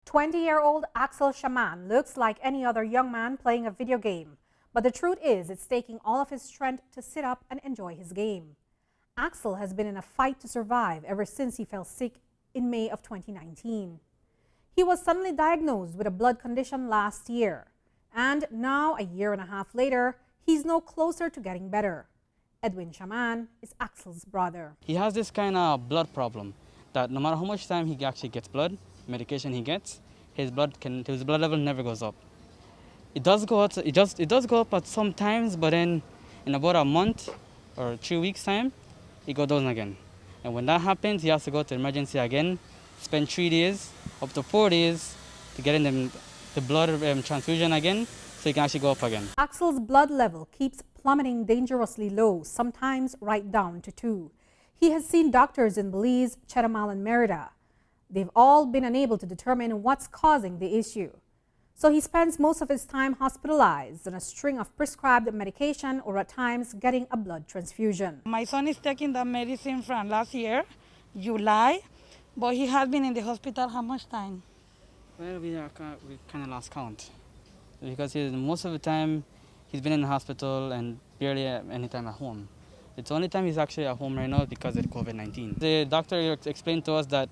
20-year-old Axel Chaman looks like any other young man playing a video game. But the truth is, it's taking all of his strength to sit up and enjoy his game. Axel has been in a fight to survive ever since he fell sick in May of 2019. He was suddenly diagnosed with a blood condition last year. And now, a year and a half later, he's no closer to getting better. Edwin Chaman is Axel's brother. He has this kind of blood problem that no matter how much time he actually gets blood, medication he gets, his blood level never goes up. It does go up, it does go up at some times, but then in about a month or 3 weeks time, it goes down again. And when that happens, he has to go to emergency again, spend 3 days, up to 4 days to get in the blood transfusion again, so he can actually go up again. Axel's blood level keeps plummeting dangerously low, sometimes right down to 2. He has seen doctors in Belize, Chaman, and Merida. They've all been unable to determine what's causing the issue. So he spends most of his time hospitalized on a string of prescribed medication or at times getting a blood transfusion. My son is taking the medicine from last year, July, but he has been in the hospital how much time? Well, we kind of lost count because most of the time he's been in the hospital and barely any time at home. It's the only time he's actually at home right now because of COVID-19. The doctor explained to us that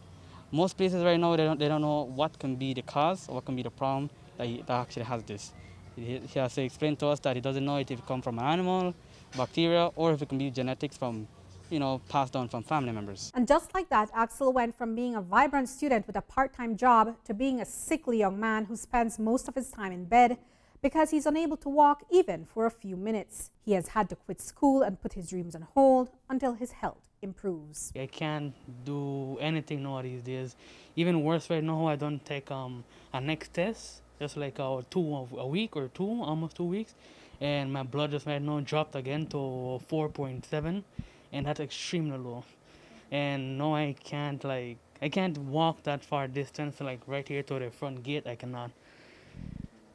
most places right now, they don't know what can be the cause or what can be the problem that actually has this. He has to explain to us that he doesn't know if it come from an animal, bacteria, or if it can be genetics from, passed down from family members. And just like that, Axel went from being a vibrant student with a part-time job to being a sickly young man who spends most of his time in bed because he's unable to walk even for a few minutes. He has had to quit school and put his dreams on hold until his health improves. I can't do anything now these days. Even worse right now, I don't take a next test, just like a week or two, almost 2 weeks. And my blood just right now dropped again to 4.7, and that's extremely low. And now I can't walk that far distance, like right here to the front gate, I cannot.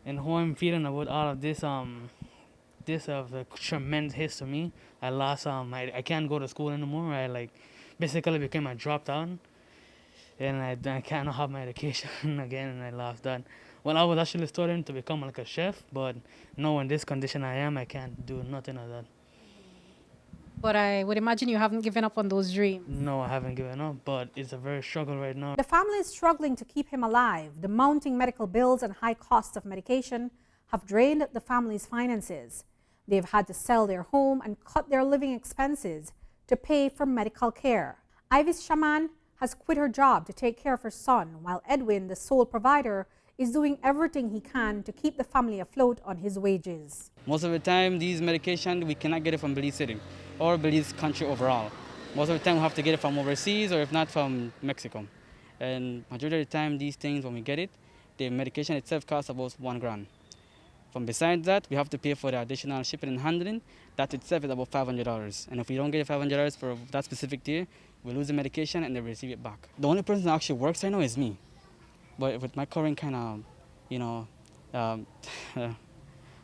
And how I'm feeling about all of this, this of a tremendous hit to me. I lost, I can't go to school anymore. I basically became a dropout, and I cannot have my education again, and I lost that. Well, I was actually starting to become like a chef, but now in this condition I can't do nothing of that. But I would imagine you haven't given up on those dreams. No, I haven't given up, but it's a very struggle right now. The family is struggling to keep him alive. The mounting medical bills and high costs of medication have drained the family's finances. They've had to sell their home and cut their living expenses to pay for medical care. Ivis Chaman has quit her job to take care of her son, while Edwin, the sole provider, is doing everything he can to keep the family afloat on his wages. Most of the time, these medications, we cannot get it from Belize City or Belize country overall. Most of the time, we have to get it from overseas or if not from Mexico. And majority of the time, these things, when we get it, the medication itself costs about $1,000. From besides that, we have to pay for the additional shipping and handling. That itself is about $500. And if we don't get $500 for that specific day, we lose the medication and they receive it back. The only person that actually works right now is me. But with my current kind of,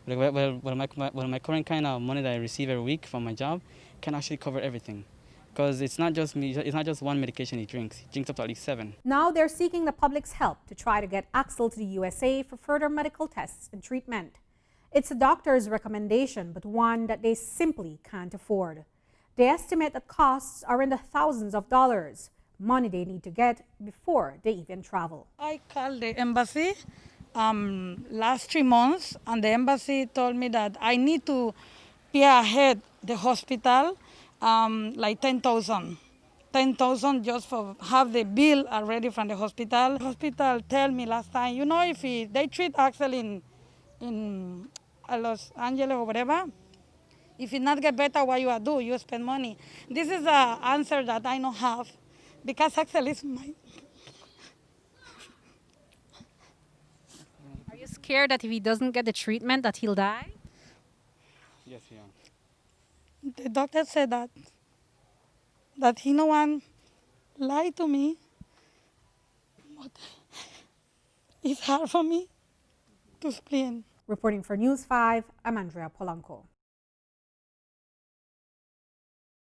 my current kind of money that I receive every week from my job can actually cover everything. Because it's not just me, it's not just one medication he drinks up to at least 7. Now they're seeking the public's help to try to get Axel to the USA for further medical tests and treatment. It's a doctor's recommendation, but one that they simply can't afford. They estimate that costs are in the thousands of dollars, money they need to get before they even travel. I called the embassy last 3 months, and the embassy told me that I need to pay ahead the hospital like 10,000. 10,000 just for have the bill already from the hospital. The hospital tell me last time, if they treat Axel in Los Angeles or whatever, if it not get better, what you do? You spend money. This is the answer that I don't have, because Axel is my... Are you scared that if he doesn't get the treatment that he'll die? Yes, we are. The doctor said that he no one lied to me, but it's hard for me to explain. Reporting for News 5, I'm Andrea Polanco.